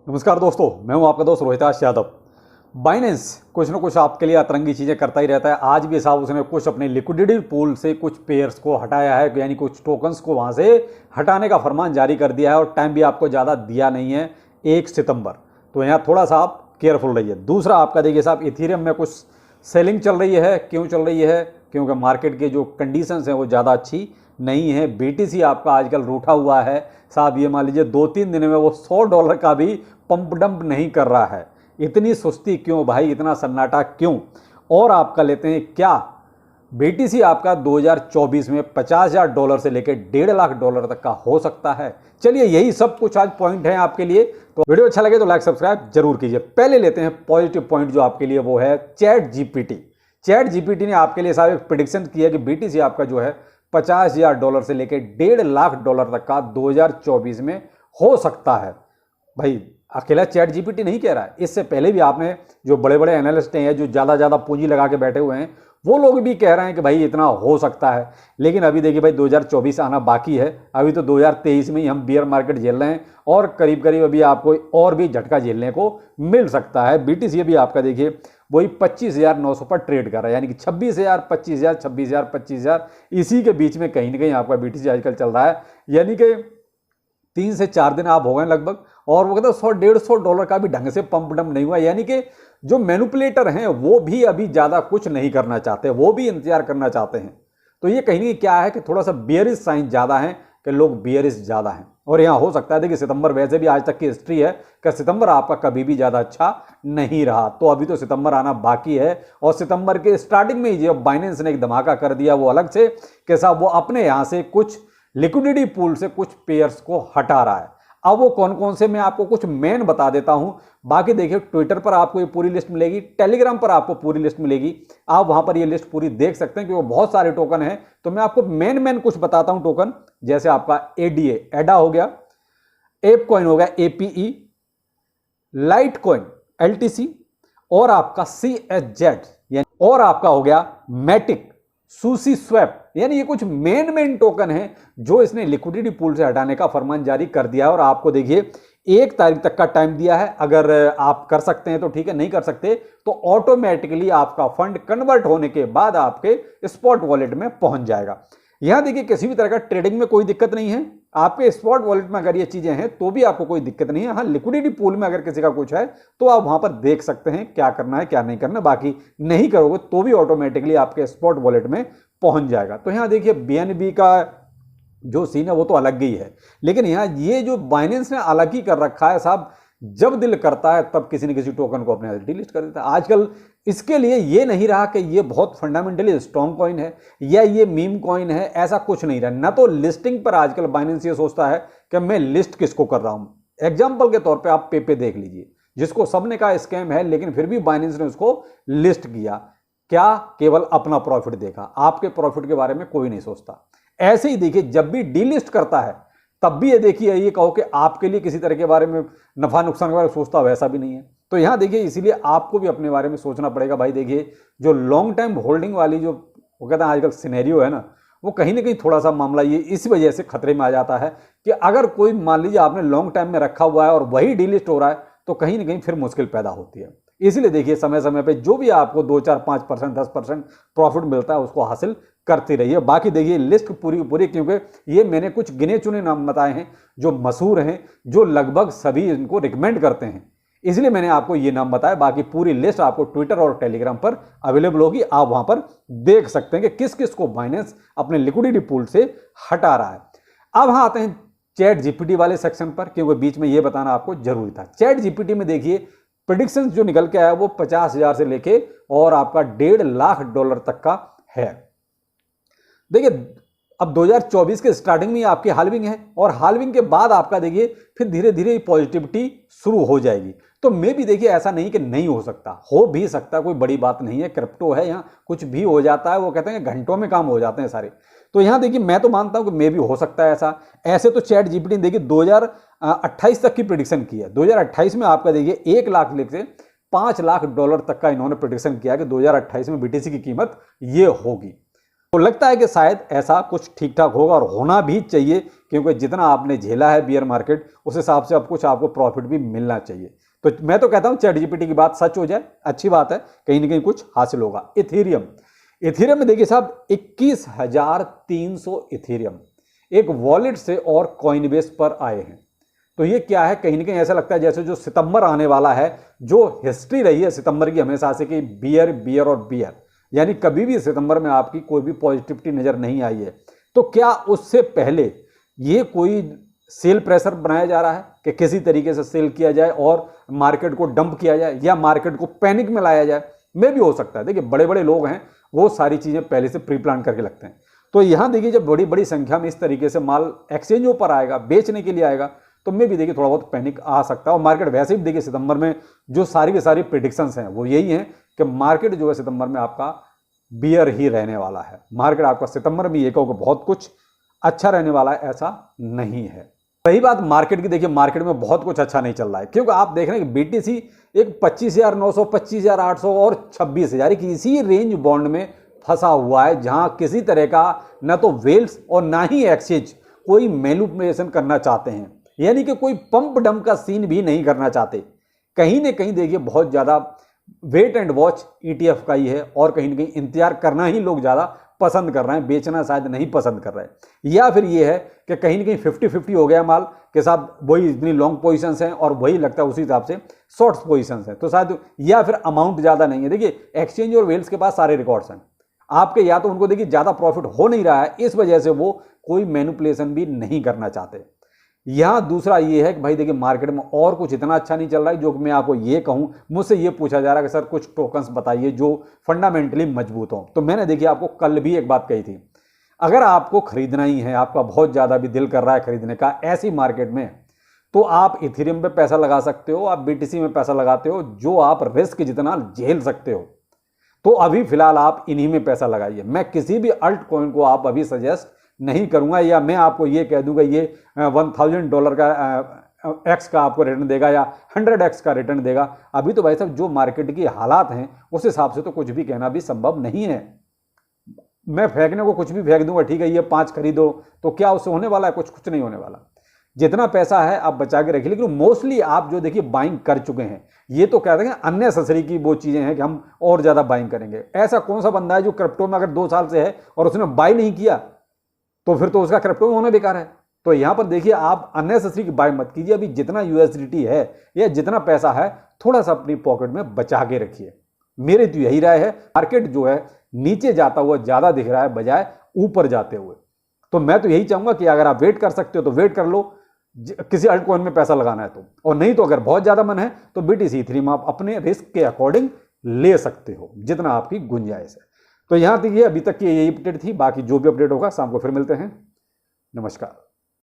नमस्कार दोस्तों, मैं हूं आपका दोस्त रोहिताश यादव। बाइनेंस कुछ ना कुछ आपके लिए अतरंगी चीज़ें करता ही रहता है। आज भी साहब उसने कुछ अपने लिक्विडिटी पूल से कुछ पेयर्स को हटाया है, यानी कुछ टोकन्स को वहां से हटाने का फरमान जारी कर दिया है और टाइम भी आपको ज़्यादा दिया नहीं है, 1 सितंबर। तो यहाँ थोड़ा सा आप केयरफुल रहिए। दूसरा आपका देखिए साहब, इथीरियम में कुछ सेलिंग चल रही है। क्यों चल रही है? क्योंकि मार्केट के जो कंडीशंस हैं वो ज़्यादा अच्छी नहीं है। बीटीसी आपका आजकल रूठा हुआ है साहब। ये मान लीजिए 2-3 दिन में वो $100 का भी पंप डंप नहीं कर रहा है। इतनी सुस्ती क्यों भाई, इतना सन्नाटा क्यों? और आपका लेते हैं क्या बीटीसी आपका 2024 में $50,000 से लेकर $1.5 लाख तक का हो सकता है। चलिए, यही सब कुछ आज पॉइंट है आपके लिए। तो वीडियो अच्छा लगे तो लाइक सब्सक्राइब जरूर कीजिए। पहले लेते हैं पॉजिटिव पॉइंट जो आपके लिए, वो है चैट जीपीटी। चैट जीपीटी ने आपके लिए साहब एक प्रेडिक्शन किया कि बीटीसी आपका जो है $50,000 से लेकर $1.5 लाख तक का 2024 में हो सकता है। भाई अकेला चैट जीपीटी नहीं कह रहा है, इससे पहले भी आपने जो बड़े बड़े एनालिस्ट हैं, जो ज़्यादा पूंजी लगा के बैठे हुए हैं, वो लोग भी कह रहे हैं कि भाई इतना हो सकता है। लेकिन अभी देखिए भाई 2024 आना बाकी है। अभी तो 2023 में ही हम बियर मार्केट झेल रहे हैं और करीब करीब अभी आपको और भी झटका झेलने को मिल सकता है। बीटीसी अभी आपका देखिए वही 25,900 पर ट्रेड कर रहा है, यानी कि 26,000, 25,000, 26,000, 25,000, इसी के बीच में कहीं ना कहीं आपका बीटीसी आजकल चल रहा है। यानी कि 3 से 4 दिन आप हो गए लगभग, और वो कहते हैं $100-150 का भी ढंग से पंप डंप नहीं हुआ। यानी कि जो मैनिपुलेटर हैं वो भी अभी ज़्यादा कुछ नहीं करना चाहते, वो भी इंतजार करना चाहते हैं। तो ये कहीं नहीं क्या है कि थोड़ा सा बियरिश साइन ज़्यादा है, कि लोग बियरिश ज़्यादा हैं। और यहाँ हो सकता है, देखिए सितंबर वैसे भी आज तक की हिस्ट्री है कि सितंबर आपका कभी भी ज़्यादा अच्छा नहीं रहा। तो अभी तो सितंबर आना बाकी है, और सितंबर के स्टार्टिंग में ही जब बाइनेंस ने एक धमाका कर दिया वो अलग से, कि साहब वो अपने यहाँ से कुछ लिक्विडिटी पूल से कुछ पेयर्स को हटा रहा है। अब वो कौन कौन से मैं आपको कुछ मेन बता देता हूं। बाकी देखिए ट्विटर पर आपको ये पूरी लिस्ट मिलेगी, टेलीग्राम पर आपको पूरी लिस्ट मिलेगी। आप वहां पर ये लिस्ट पूरी देख सकते हैं, क्योंकि बहुत सारे टोकन हैं। तो मैं आपको मेन कुछ बताता हूं टोकन, जैसे आपका एडीए एडा हो गया, एप कॉइन हो गया एपीई, लाइट कॉइन एलटीसी, और आपका CHZ, और आपका हो गया मैटिक, सूसी स्वैप। यानी ये कुछ मेन टोकन हैं जो इसने लिक्विडिटी पूल से हटाने का फरमान जारी कर दिया है। और आपको देखिए 1 तारीख तक का टाइम दिया है। अगर आप कर सकते हैं तो ठीक है, नहीं कर सकते तो ऑटोमेटिकली आपका फंड कन्वर्ट होने के बाद आपके स्पॉट वॉलेट में पहुंच जाएगा। यहां देखिए किसी भी तरह का ट्रेडिंग में कोई दिक्कत नहीं है। आपके स्पॉट वॉलेट में अगर ये चीजें हैं तो भी आपको कोई दिक्कत नहीं है। हाँ, लिक्विडिटी पूल में अगर किसी का कुछ है तो आप वहां पर देख सकते हैं क्या करना है क्या नहीं करना। बाकी नहीं करोगे तो भी ऑटोमेटिकली आपके स्पॉट वॉलेट में पहुंच जाएगा। तो यहां देखिए बीएनबी का जो सीन है वो तो अलग ही है, लेकिन यहां ये जो बाइनेंस ने अलग ही कर रखा है साहब। जब दिल करता है तब किसी न किसी टोकन को अपने यहाँ डिलीट कर देता है। आजकल इसके लिए ये नहीं रहा कि ये बहुत फंडामेंटली स्ट्रॉन्ग कॉइन है या ये मीम कॉइन है, ऐसा कुछ नहीं रहा। ना तो लिस्टिंग पर आजकल बाइनेंस ये सोचता है कि मैं लिस्ट किसको कर रहा हूं। एग्जाम्पल के तौर पे आप पेपे देख लीजिए, जिसको सबने कहा स्कैम है, लेकिन फिर भी बाइनेंस ने उसको लिस्ट किया। क्या? केवल अपना प्रॉफिट देखा, आपके प्रॉफिट के बारे में कोई नहीं सोचता। ऐसे ही देखिए जब भी डीलिस्ट करता है तब भी ये देखिए, ये कहो कि आपके लिए किसी तरह के बारे में नफा नुकसान के बारे में सोचता, वैसा भी नहीं है। तो यहां देखिए इसीलिए आपको भी अपने बारे में सोचना पड़ेगा। भाई देखिए जो लॉन्ग टाइम होल्डिंग वाली जो वो कहते हैं आजकल सिनेरियो है ना, वो कहीं ना कहीं थोड़ा सा मामला ये इस वजह से खतरे में आ जाता है कि अगर कोई मान लीजिए आपने लॉन्ग टाइम में रखा हुआ है और वही डीलिस्ट हो रहा है तो कहीं ना कहीं फिर मुश्किल पैदा होती है। इसलिए देखिए समय समय पे जो भी आपको 2-4-5%, 10% प्रॉफिट मिलता है उसको हासिल करते रहिए। बाकी देखिए लिस्ट पूरी, क्योंकि ये मैंने कुछ गिने चुने नाम बताए हैं जो मशहूर हैं, जो लगभग सभी इनको रिकमेंड करते हैं, इसलिए मैंने आपको ये नाम बताया। बाकी पूरी लिस्ट आपको ट्विटर और टेलीग्राम पर अवेलेबल होगी, आप वहां पर देख सकते हैं कि किस किस को बाइनेंस अपने लिक्विडिटी पूल से हटा रहा है। अब हाँ आते हैं चैट जीपीटी वाले सेक्शन पर, क्योंकि बीच में ये बताना आपको जरूरी था। चैट जीपीटी में देखिए प्रेडिक्शन जो निकल के आया वो 50,000 से लेके और आपका $1.5 लाख तक का है। देखिए अब 2024 के स्टार्टिंग में आपकी हाल्विंग है, और हाल्विंग के बाद आपका देखिए फिर धीरे धीरे पॉजिटिविटी शुरू हो जाएगी। तो मे भी देखिए ऐसा नहीं कि नहीं हो सकता, हो भी सकता है, कोई बड़ी बात नहीं है। क्रिप्टो है, यहाँ कुछ भी हो जाता है। वो कहते हैं घंटों में काम हो जाते हैं सारे। तो यहाँ देखिए मैं तो मानता हूं कि मे भी हो सकता है ऐसा। ऐसे तो चैट जीपीटी ने देखिए 2028 तक की प्रेडिक्शन की है। 2028 में आपका देखिए 1 लाख से $5 लाख तक का इन्होंने प्रेडिक्शन किया कि 2028 में बीटीसी की कीमत ये होगी। तो लगता है कि शायद ऐसा कुछ ठीक ठाक होगा और होना भी चाहिए, क्योंकि जितना आपने झेला है बियर मार्केट उस हिसाब से अब कुछ आपको प्रॉफिट भी मिलना चाहिए। तो मैं तो कहता हूं चैट जीपीटी की बात सच हो जाए, अच्छी बात है, कहीं ना कहीं कुछ हासिल होगा। इथेरियम में देखिए साहब 21,300 इथेरियम एक वॉलेट से और कॉइनबेस पर आए हैं। तो ये क्या है, कहीं ना कहीं ऐसा लगता है जैसे जो सितंबर आने वाला है, जो हिस्ट्री रही है सितंबर की हमेशा से कि बियर बियर और बियर, यानी कभी भी सितंबर में आपकी कोई भी पॉजिटिविटी नजर नहीं आई है। तो क्या उससे पहले ये कोई सेल प्रेशर बनाया जा रहा है कि किसी तरीके से सेल किया जाए और मार्केट को डंप किया जाए या मार्केट को पैनिक में लाया जाए? में भी हो सकता है। देखिए बड़े बड़े लोग हैं, वो सारी चीजें पहले से प्री प्लान करके लगते हैं। तो यहां देखिए जब बड़ी बड़ी संख्या में इस तरीके से माल एक्सचेंजों पर आएगा, बेचने के लिए आएगा, तो में भी देखिए थोड़ा बहुत पैनिक आ सकता है। और मार्केट वैसे भी देखिए सितंबर में जो सारी की सारी प्रिडिक्शंस हैं वो यही हैं कि मार्केट जो है सितंबर में आपका बियर ही रहने वाला है। मार्केट आपका सितंबर में ये कहो कि बहुत कुछ अच्छा रहने वाला है, ऐसा नहीं है। रही बात मार्केट की, देखिए मार्केट में बहुत कुछ अच्छा नहीं चल रहा है, क्योंकि आप देख रहे हैं कि बीटीसी एक 25,900, 25,800 और 26,000 इसी रेंज बॉन्ड में फंसा हुआ है, जहां किसी तरह का न तो वेल्स और ना ही एक्सचेंज कोई मैनिपुलेशन करना चाहते हैं, यानी कि कोई पंप डंप का सीन भी नहीं करना चाहते। कहीं ना कहीं देखिए बहुत ज्यादा वेट एंड वॉच ईटीएफ का ही है, और कहीं ना कहीं इंतजार करना ही लोग ज्यादा पसंद कर रहे हैं, बेचना शायद नहीं पसंद कर रहे हैं। या फिर ये है कि कहीं ना कहीं 50-50 हो गया माल के साथ, वही इतनी लॉन्ग पोजीशंस हैं और वही लगता है उसी हिसाब से शॉर्ट पोजीशंस हैं, तो शायद या फिर अमाउंट ज्यादा नहीं है। देखिए एक्सचेंज और वेल्स के पास सारे रिकॉर्ड्स हैं आपके, या तो उनको देखिए ज्यादा प्रॉफिट हो नहीं रहा है, इस वजह से वो कोई मैनिपुलेशन भी नहीं करना चाहते। यहां दूसरा ये है कि भाई देखिए मार्केट में और कुछ इतना अच्छा नहीं चल रहा है जो मैं आपको ये कहूं, मुझसे ये पूछा जा रहा है कि सर कुछ टोकन्स बताइए जो फंडामेंटली मजबूत हो। तो मैंने देखिए आपको कल भी एक बात कही थी, अगर आपको खरीदना ही है, आपका बहुत ज्यादा भी दिल कर रहा है खरीदने का ऐसी मार्केट में, तो आप इथेरियम पे पैसा लगा सकते हो, आप बीटीसी में पैसा लगाते हो, जो आप रिस्क जितना झेल सकते हो। तो अभी फिलहाल आप इन्हीं में पैसा लगाइए। मैं किसी भी अल्ट कॉइन को आप अभी सजेस्ट नहीं करूंगा, या मैं आपको ये कह दूंगा ये $1,000 का एक्स का आपको रिटर्न देगा या 100x का रिटर्न देगा। अभी तो भाई साहब जो मार्केट की हालात हैं उस हिसाब से तो कुछ भी कहना भी संभव नहीं है। मैं फेंकने को कुछ भी फेंक दूंगा, ठीक है ये 5 खरीदो, तो क्या उससे होने वाला है? कुछ नहीं होने वाला। जितना पैसा है आप बचा के रखिए। लेकिन मोस्टली आप जो देखिए बाइंग कर चुके हैं, ये तो कहते हैं अननेसेसरी की वो चीजें हैं कि हम और ज्यादा बाइंग करेंगे। ऐसा कौन सा बंदा है जो क्रिप्टो में अगर 2 साल से है और उसने बाई नहीं किया, तो फिर तो उसका क्रिप्टो में होना बेकार है। तो यहां पर देखिए आप अननेसेसरी की बाय मत कीजिए। अभी जितना यूएसडीटी है या जितना पैसा है थोड़ा सा अपनी पॉकेट में बचा के रखिए। मेरी तो यही राय है। मार्केट जो है नीचे जाता हुआ ज्यादा दिख रहा है बजाय ऊपर जाते हुए। तो मैं तो यही चाहूंगा कि अगर आप वेट कर सकते हो तो वेट कर लो, किसी अल्ट कॉइन में पैसा लगाना है तो, और नहीं तो अगर बहुत ज्यादा मन है तो बीटीसी इथेरियम आप अपने रिस्क के अकॉर्डिंग ले सकते हो जितना आपकी गुंजाइश है। तो यहां तक ये अभी तक की यही अपडेट थी। बाकी जो भी अपडेट होगा शाम को फिर मिलते हैं। नमस्कार।